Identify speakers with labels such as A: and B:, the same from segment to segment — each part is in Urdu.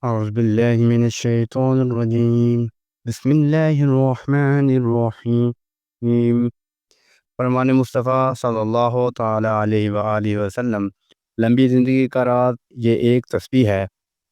A: أعوذ بالله من الشيطان الرجيم بسم الله الرحمن الرحیم۔ فرمان مصطفیٰ صلی اللہ تعالیٰ علیہ وآلہ وسلم، لمبی زندگی کا راز یہ ایک تسبیح ہے۔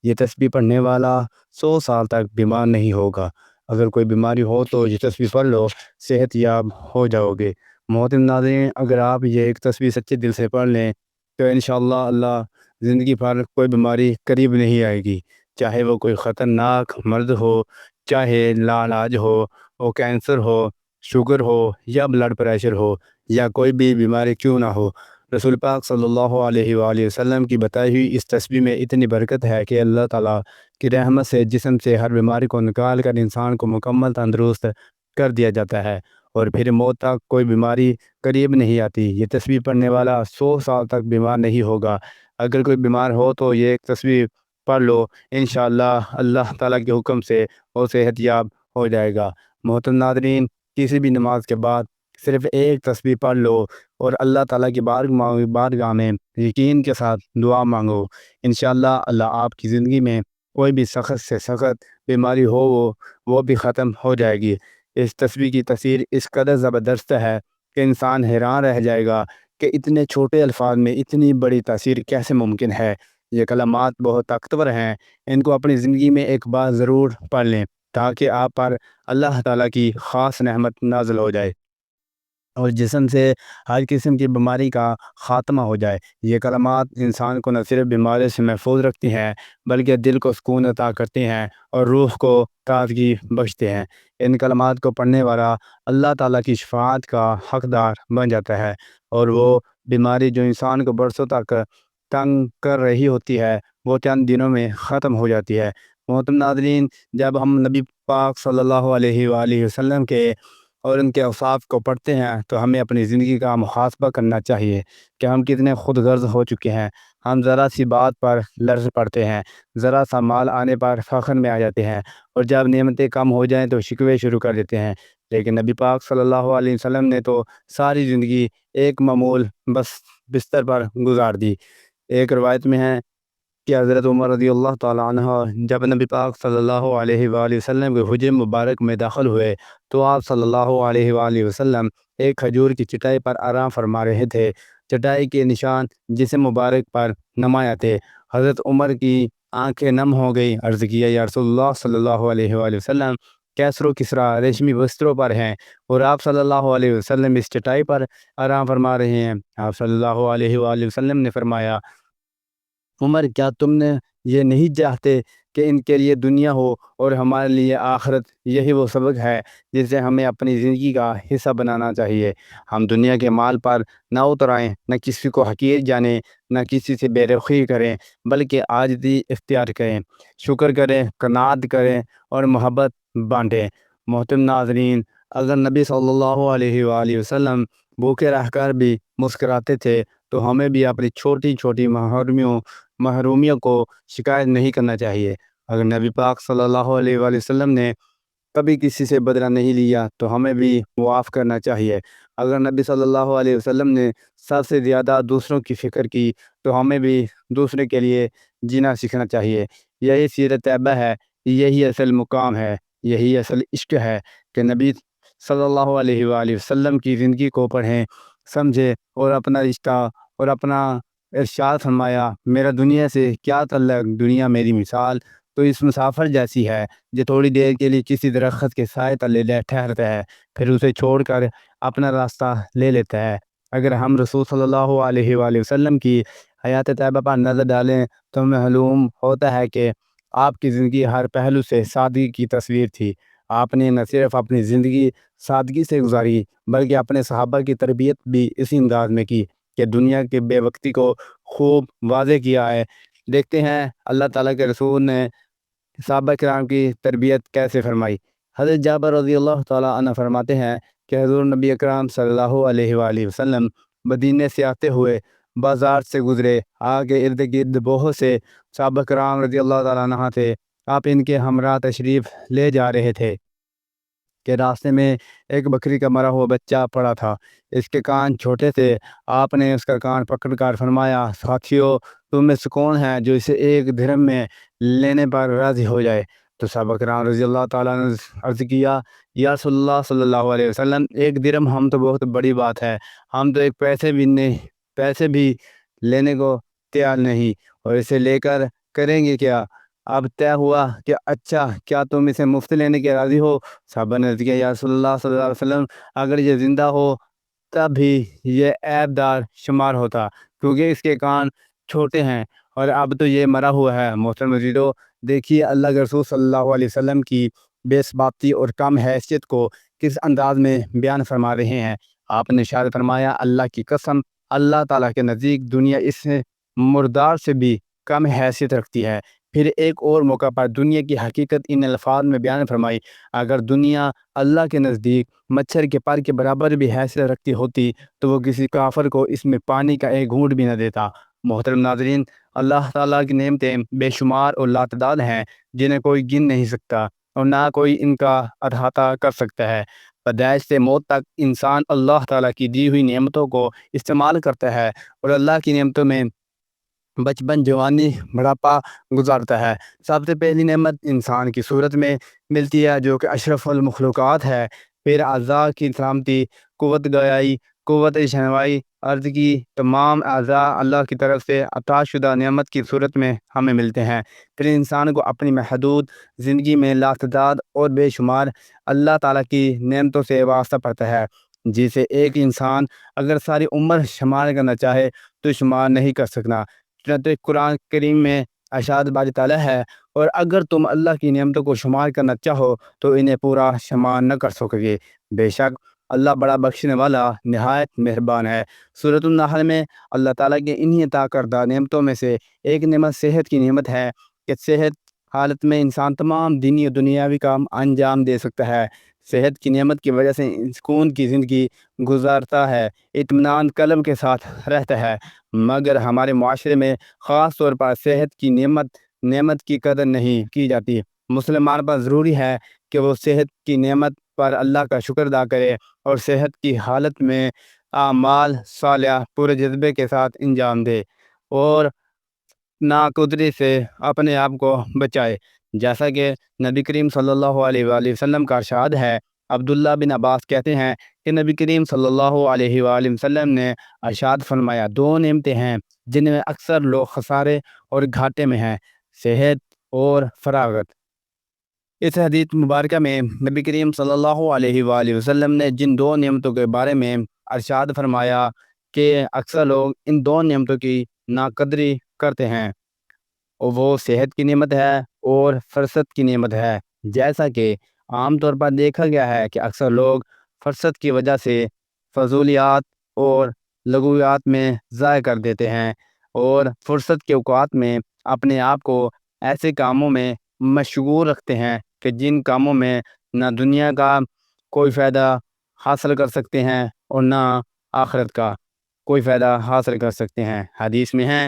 A: یہ تسبیح پڑھنے والا 100 سال تک بیمار نہیں ہوگا۔ اگر کوئی بیماری ہو تو یہ تسبیح پڑھ لو، صحت یاب ہو جاؤ گے۔ محترم ناظرین، اگر آپ یہ ایک تسبیح سچے دل سے پڑھ لیں تو انشاءاللہ اللہ زندگی بھر کوئی بیماری قریب نہیں آئے گی، چاہے وہ کوئی خطرناک مرض ہو، چاہے لاعلاج ہو، وہ کینسر ہو، شوگر ہو یا بلڈ پریشر ہو یا کوئی بھی بیماری کیوں نہ ہو۔ رسول پاک صلی اللہ علیہ وآلہ وسلم کی بتائی ہوئی اس تسبیح میں اتنی برکت ہے کہ اللہ تعالیٰ کی رحمت سے جسم سے ہر بیماری کو نکال کر انسان کو مکمل تندرست کر دیا جاتا ہے، اور پھر موت تک کوئی بیماری قریب نہیں آتی۔ یہ تسبیح پڑھنے والا 100 سال تک بیمار نہیں ہوگا۔ اگر کوئی بیمار ہو تو یہ ایک تسبیح پڑھ لو، انشاءاللہ اللہ تعالیٰ کے حکم سے وہ صحت یاب ہو جائے گا۔ محترم ناظرین، کسی بھی نماز کے بعد صرف ایک تسبیح پڑھ لو اور اللہ تعالیٰ کی بارگاہ میں یقین کے ساتھ دعا مانگو، انشاءاللہ اللہ آپ کی زندگی میں کوئی بھی سخت سے سخت بیماری ہو وہ بھی ختم ہو جائے گی۔ اس تسبیح کی تاثیر اس قدر زبردست ہے کہ انسان حیران رہ جائے گا کہ اتنے چھوٹے الفاظ میں اتنی بڑی تاثیر کیسے ممکن ہے۔ یہ کلمات بہت طاقتور ہیں، ان کو اپنی زندگی میں ایک بار ضرور پڑھ لیں تاکہ آپ پر اللہ تعالیٰ کی خاص نعمت نازل ہو جائے اور جسم سے ہر قسم کی بیماری کا خاتمہ ہو جائے۔ یہ کلمات انسان کو نہ صرف بیماری سے محفوظ رکھتی ہیں بلکہ دل کو سکون عطا کرتی ہیں اور روح کو تازگی بخشتے ہیں۔ ان کلمات کو پڑھنے والا اللہ تعالیٰ کی شفاعت کا حقدار بن جاتا ہے، اور وہ بیماری جو انسان کو برسوں تک تنگ کر رہی ہوتی ہے وہ چند دنوں میں ختم ہو جاتی ہے۔ محترم ناظرین، جب ہم نبی پاک صلی اللہ علیہ وآلہ وسلم کے اور ان کے اوصاف کو پڑھتے ہیں تو ہمیں اپنی زندگی کا محاسبہ کرنا چاہیے کہ ہم کتنے خود غرض ہو چکے ہیں۔ ہم ذرا سی بات پر لرز پڑتے ہیں، ذرا سا مال آنے پر فخر میں آ جاتے ہیں، اور جب نعمتیں کم ہو جائیں تو شکوے شروع کر دیتے ہیں۔ لیکن نبی پاک صلی اللہ علیہ وسلم نے تو ساری زندگی ایک معمول بس بستر پر گزار دی۔ ایک روایت میں ہے کہ حضرت عمر رضی اللہ تعالیٰ عنہ جب نبی پاک صلی اللہ علیہ وآلہ وسلم کے حجر مبارک میں داخل ہوئے تو آپ صلی اللہ علیہ وآلہ وسلم ایک کھجور کی چٹائی پر آرام فرما رہے تھے۔ چٹائی کے نشان جسم مبارک پر نمایاں تھے۔ حضرت عمر کی آنکھیں نم ہو گئی، عرض کیا، یا رسول اللہ صلی اللہ علیہ وآلہ وسلم، کیسر و کسریٰ ریشمی بستروں پر ہیں اور آپ صلی اللہ علیہ وسلم اس چٹائی پر آرام فرما رہے ہیں۔ آپ صلی اللہ علیہ وآلہ وسلم نے فرمایا، عمر، کیا تم نے یہ نہیں چاہتے کہ ان کے لیے دنیا ہو اور ہمارے لیے آخرت؟ یہی وہ سبق ہے جسے ہمیں اپنی زندگی کا حصہ بنانا چاہیے۔ ہم دنیا کے مال پر نہ اترائیں، نہ کسی کو حقیر جانیں، نہ کسی سے بے رخی کریں، بلکہ عاجزی اختیار کریں، شکر کریں، قناعت کریں اور محبت بانٹیں۔ محترم ناظرین، اگر نبی صلی اللہ علیہ وآلہ وسلم بھوکے رہ کر بھی مسکراتے تھے تو ہمیں بھی اپنی چھوٹی چھوٹی محرومیوں کو شکایت نہیں کرنا چاہیے۔ اگر نبی پاک صلی اللہ علیہ وآلہ وسلم نے کبھی کسی سے بدلہ نہیں لیا تو ہمیں بھی معاف کرنا چاہیے۔ اگر نبی صلی اللہ علیہ وسلم نے سب سے زیادہ دوسروں کی فکر کی تو ہمیں بھی دوسرے کے لیے جینا سیکھنا چاہیے۔ یہی سیرت طیبہ ہے، یہی اصل مقام ہے، یہی اصل عشق ہے کہ نبی صلی اللہ علیہ وآلہ وسلم کی زندگی کو پڑھیں، سمجھیں اور اپنا رشتہ اور اپنا ارشاد فرمایا، میرا دنیا سے کیا تعلق، دنیا میری مثال تو اس مسافر جیسی ہے جو تھوڑی دیر کے لیے کسی درخت کے سائے تلے ٹھہرتا ہے، پھر اسے چھوڑ کر اپنا راستہ لے لیتا ہے۔ اگر ہم رسول صلی اللہ علیہ وآلہ وسلم کی حیات طیبہ پر نظر ڈالیں تو معلوم ہوتا ہے کہ آپ کی زندگی ہر پہلو سے سادگی کی تصویر تھی۔ آپ نے نہ صرف اپنی زندگی سادگی سے گزاری بلکہ اپنے صحابہ کی تربیت بھی اسی انداز میں کی کہ دنیا کے بے وقتی کو خوب واضح کیا ہے۔ دیکھتے ہیں اللہ تعالیٰ کے رسول نے صحابہ کرام کی تربیت کیسے فرمائی۔ حضرت جابر رضی اللہ تعالیٰ عنہ فرماتے ہیں کہ حضور نبی اکرم صلی اللہ علیہ وآلہ وسلم مدینے سے آتے ہوئے بازار سے گزرے، آگے ارد گرد بہت سے صحابہ کرام رضی اللہ تعالیٰ عنہ تھے۔ آپ ان کے ہمراہ تشریف لے جا رہے تھے کہ راستے میں ایک بکری کا مرا ہوا بچہ پڑا تھا، اس کے کان چھوٹے تھے۔ آپ نے اس کا کان پکڑ کر فرمایا، ساتھیو، تم میں سے کون ہے جو اسے 1 درہم میں لینے پر راضی ہو جائے۔ تو صحابہ کرام رضی اللہ تعالیٰ نے عرض کیا، یا رسول اللہ صلی اللہ علیہ وسلم، ایک درہم ہم تو بہت بڑی بات ہے، ہم تو ایک پیسے بھی لینے کو تیار نہیں، اور اسے لے کر کریں گے کیا؟ اب طے ہوا کہ اچھا کیا تم اسے مفت لینے کے راضی ہو؟ صحابہ نے عرض کیا، یا رسول اللہ صلی اللہ علیہ وسلم، اگر یہ زندہ ہو تب بھی یہ عیب دار شمار ہوتا، کیونکہ اس کے کان چھوٹے ہیں، اور اب تو یہ مرا ہوا ہے۔ محترم عزیزو، دیکھیے اللہ کے رسول صلی اللہ علیہ وسلم کی بے ثباتی اور کم حیثیت کو کس انداز میں بیان فرما رہے ہیں۔ آپ نے ارشاد فرمایا، اللہ کی قسم، اللہ تعالیٰ کے نزدیک دنیا اس مردار سے بھی کم حیثیت رکھتی ہے۔ پھر ایک اور موقع پر دنیا کی حقیقت ان الفاظ میں بیان فرمائی، اگر دنیا اللہ کے نزدیک مچھر کے پر کے برابر بھی حیثیت رکھتی ہوتی تو وہ کسی کافر کو اس میں پانی کا ایک گھونٹ بھی نہ دیتا۔ محترم ناظرین، اللہ تعالیٰ کی نعمتیں بے شمار اور لاتعداد ہیں، جنہیں کوئی گن نہیں سکتا اور نہ کوئی ان کا احاطہ کر سکتا ہے۔ پیدائش سے موت تک انسان اللہ تعالیٰ کی دی ہوئی نعمتوں کو استعمال کرتا ہے، اور اللہ کی نعمتوں میں بچپن، جوانی، بڑھاپا گزارتا ہے۔ سب سے پہلی نعمت انسان کی صورت میں ملتی ہے، جو کہ اشرف المخلوقات ہے۔ پھر اعضاء کی سلامتی، قوت گویائی، قوت شنوائی، عرض کی تمام اعضاء اللہ کی طرف سے عطا شدہ نعمت کی صورت میں ہمیں ملتے ہیں۔ پھر انسان کو اپنی محدود زندگی میں لاتعداد اور بے شمار اللہ تعالیٰ کی نعمتوں سے وابستہ پڑتا ہے، جسے ایک انسان اگر ساری عمر شمار کرنا چاہے تو شمار نہیں کر سکنا۔ چنانچہ قرآن کریم میں ارشاد باری تعالیٰ ہے، اور اگر تم اللہ کی نعمتوں کو شمار کرنا چاہو تو انہیں پورا شمار نہ کر سکو گے، بے شک اللہ بڑا بخشنے والا نہایت مہربان ہے۔ سورۃ النحل میں اللہ تعالیٰ کے انہی عطا کردہ نعمتوں میں سے ایک نعمت صحت کی نعمت ہے، کہ صحت حالت میں انسان تمام دینی اور دنیاوی کام انجام دے سکتا ہے۔ صحت کی نعمت کی وجہ سے سکون کی زندگی گزارتا ہے، اطمینان قلب کے ساتھ رہتا ہے، مگر ہمارے معاشرے میں خاص طور پر صحت کی نعمت کی قدر نہیں کی جاتی۔ مسلمان پر ضروری ہے کہ وہ صحت کی نعمت پر اللہ کا شکر ادا کرے، اور صحت کی حالت میں اعمال صالحہ پورے جذبے کے ساتھ انجام دے، اور ناقدری سے اپنے آپ کو بچائے، جیسا کہ نبی کریم صلی اللہ علیہ وآلہ وسلم کا ارشاد ہے۔ عبداللہ بن عباس کہتے ہیں کہ نبی کریم صلی اللہ علیہ وآلہ وسلم نے ارشاد فرمایا، دو نعمتیں ہیں جن میں اکثر لوگ خسارے اور گھاٹے میں ہیں، صحت اور فراغت۔ اس حدیث مبارکہ میں نبی کریم صلی اللہ علیہ وآلہ وسلم نے جن دو نعمتوں کے بارے میں ارشاد فرمایا کہ اکثر لوگ ان دو نعمتوں کی ناقدری کرتے ہیں، اور وہ صحت کی نعمت ہے اور فرصت کی نعمت ہے۔ جیسا کہ عام طور پر دیکھا گیا ہے کہ اکثر لوگ فرصت کی وجہ سے فضولیات اور لغویات میں ضائع کر دیتے ہیں، اور فرصت کے اوقات میں اپنے آپ کو ایسے کاموں میں مشغول رکھتے ہیں کہ جن کاموں میں نہ دنیا کا کوئی فائدہ حاصل کر سکتے ہیں اور نہ آخرت کا کوئی فائدہ حاصل کر سکتے ہیں۔ حدیث میں ہے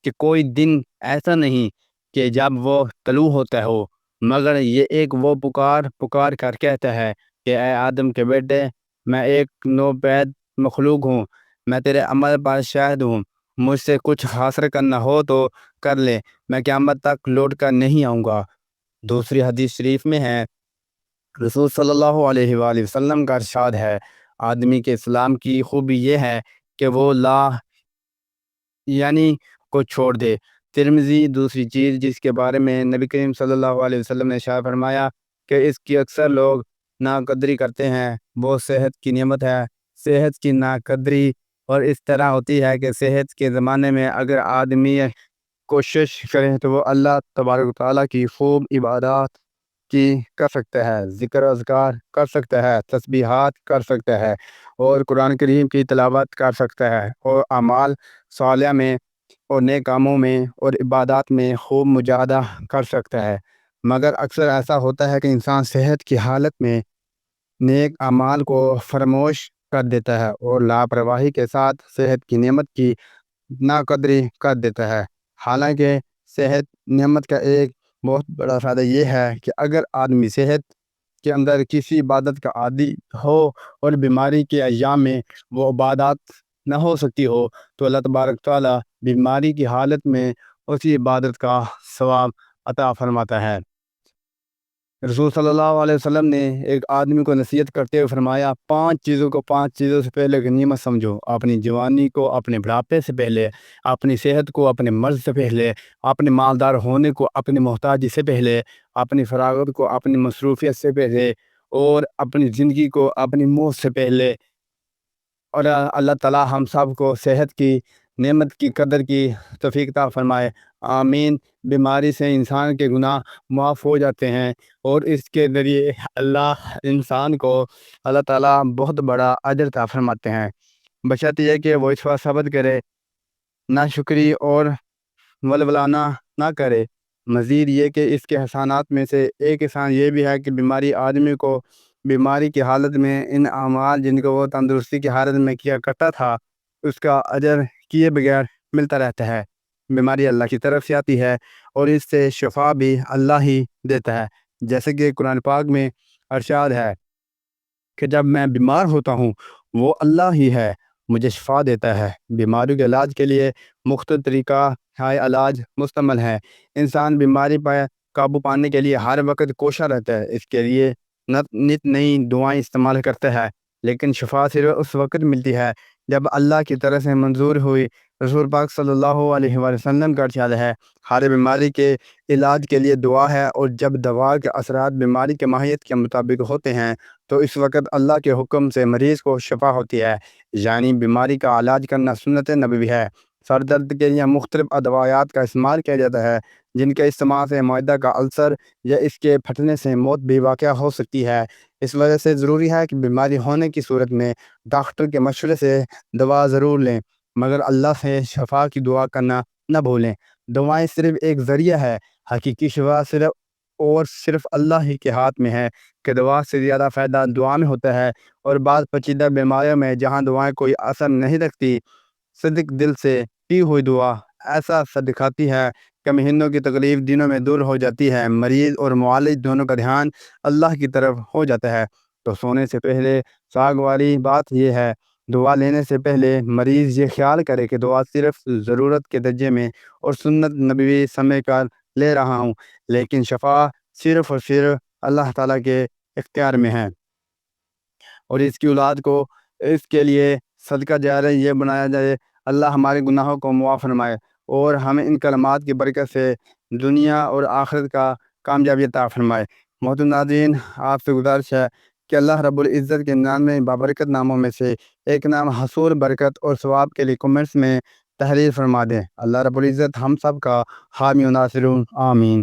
A: کہ کوئی دن ایسا نہیں کہ جب وہ طلوع ہوتا ہو، مگر یہ ایک وہ پکار کر کہتا ہے کہ اے آدم کے بیٹے، میں ایک نوپید مخلوق ہوں، میں تیرے عمل پر شاہد ہوں، مجھ سے کچھ حاصل کرنا ہو تو کر لے، میں قیامت تک لوٹ کر نہیں آؤں گا۔ دوسری حدیث شریف میں ہے، رسول صلی اللہ علیہ وآلہ وسلم کا ارشاد ہے، آدمی کے اسلام کی خوبی یہ ہے کہ وہ لا یعنی کو چھوڑ دے۔ ترمذی دوسری چیز جس کے بارے میں نبی کریم صلی اللہ علیہ وسلم نے ارشاد فرمایا کہ اس کی اکثر لوگ ناقدری کرتے ہیں، وہ صحت کی نعمت ہے۔ صحت کی ناقدری اور اس طرح ہوتی ہے کہ صحت کے زمانے میں اگر آدمی کوشش کرے تو وہ اللہ تبارک و تعالیٰ کی خوب عبادات کی کر سکتا ہے، ذکر و اذکار کر سکتا ہے، تسبیحات کر سکتا ہے، اور قرآن کریم کی تلاوت کر سکتا ہے، اور اعمال صالحہ میں اور نیک کاموں میں اور عبادات میں خوب مجاہدہ کر سکتا ہے۔ مگر اکثر ایسا ہوتا ہے کہ انسان صحت کی حالت میں نیک اعمال کو فراموش کر دیتا ہے، اور لاپرواہی کے ساتھ صحت کی نعمت کی ناقدری کر دیتا ہے۔ حالانکہ صحت نعمت کا ایک بہت بڑا فائدہ یہ ہے کہ اگر آدمی صحت کے اندر کسی عبادت کا عادی ہو اور بیماری کے ایام میں وہ عبادات نہ ہو سکتی ہو تو اللہ تبارک تعالیٰ بیماری کی حالت میں اسی عبادت کا ثواب عطا فرماتا ہے۔ رسول صلی اللہ علیہ وسلم نے ایک آدمی کو نصیحت کرتے ہوئے فرمایا، 5 چیزوں سے پہلے غنیمت سمجھو: اپنی جوانی کو اپنے بڑھاپے سے پہلے، اپنی صحت کو اپنے مرض سے پہلے، اپنے مالدار ہونے کو اپنی محتاجی سے پہلے، اپنی فراغت کو اپنی مصروفیت سے پہلے، اور اپنی زندگی کو اپنی موت سے پہلے۔ اور اللہ تعالی ہم سب کو صحت کی نعمت کی قدر کی توفیق عطا فرمائے، آمین۔ بیماری سے انسان کے گناہ معاف ہو جاتے ہیں، اور اس کے ذریعے انسان کو اللہ تعالیٰ بہت بڑا اجر عطا فرماتے ہیں، بشرط یہ کہ وہ اس پر صبر کرے، نہ شکری اور ولولانہ نہ کرے۔ مزید یہ کہ اس کے احسانات میں سے ایک احسان یہ بھی ہے کہ بیماری آدمی کو بیماری کی حالت میں ان اعمال جن کو وہ تندرستی کی حالت میں کیا کرتا تھا، اس کا اجر کیے بغیر ملتا رہتا ہے۔ بیماری اللہ کی طرف سے آتی ہے، اور اس سے شفا بھی اللہ ہی دیتا ہے، جیسے کہ قرآن پاک میں ارشاد ہے کہ جب میں بیمار ہوتا ہوں وہ اللہ ہی ہے مجھے شفا دیتا ہے۔ بیماریوں کے علاج کے لیے مختلف طریقہ علاج مستعمل ہے۔ انسان بیماری پر قابو پانے کے لیے ہر وقت کوشاں رہتا ہے، اس کے لیے نت نئی دعائیں استعمال کرتا ہے، لیکن شفا صرف اس وقت ملتی ہے جب اللہ کی طرف سے منظور ہوئی۔ رسول پاک صلی اللہ علیہ وسلم کا ارشاد ہے، ہر بیماری کے علاج کے لیے دعا ہے، اور جب دوا کے اثرات بیماری کے ماہیت کے مطابق ہوتے ہیں تو اس وقت اللہ کے حکم سے مریض کو شفا ہوتی ہے، یعنی بیماری کا علاج کرنا سنت نبوی ہے۔ سر درد کے لیے مختلف ادویات کا استعمال کیا جاتا ہے، جن کے استعمال سے معدہ کا السر یا اس کے پھٹنے سے موت بھی واقع ہو سکتی ہے۔ اس وجہ سے ضروری ہے کہ بیماری ہونے کی صورت میں ڈاکٹر کے مشورے سے دوا ضرور لیں، مگر اللہ سے شفا کی دعا کرنا نہ بھولیں۔ دعائیں صرف ایک ذریعہ ہے، حقیقی شفا صرف اللہ ہی کے ہاتھ میں ہے، کہ دعا سے زیادہ فائدہ دعا میں ہوتا ہے، اور بعض پیچیدہ بیماریوں میں جہاں دعائیں کوئی اثر نہیں رکھتی، صدق دل سے کی ہوئی دعا ایسا اثر دکھاتی ہے کہ مہینوں کی تکلیف دنوں میں دور ہو جاتی ہے۔ مریض اور معالج دونوں کا دھیان اللہ کی طرف ہو جاتا ہے۔ تو سونے سے پہلے ساگ والی بات یہ ہے، دعا لینے سے پہلے مریض یہ خیال کرے کہ دعا صرف ضرورت کے درجے میں اور سنت نبوی سمے کر لے رہا ہوں، لیکن شفا صرف اور صرف اللہ تعالیٰ کے اختیار میں ہے۔ اور اس کی اولاد کو اس کے لیے صدقہ جاریہ یہ بنایا جائے، اللہ ہمارے گناہوں کو معاف فرمائے، اور ہمیں ان کلمات کی برکت سے دنیا اور آخرت کا کامیابی عطا فرمائے۔ محترم ناظرین، آپ سے گزارش ہے کہ اللہ رب العزت کے 99 بابرکت ناموں میں سے ایک نام حصول برکت اور ثواب کے لیے کمنٹس میں تحریر فرما دیں۔ اللہ رب العزت ہم سب کا حامی و ناصر، آمین۔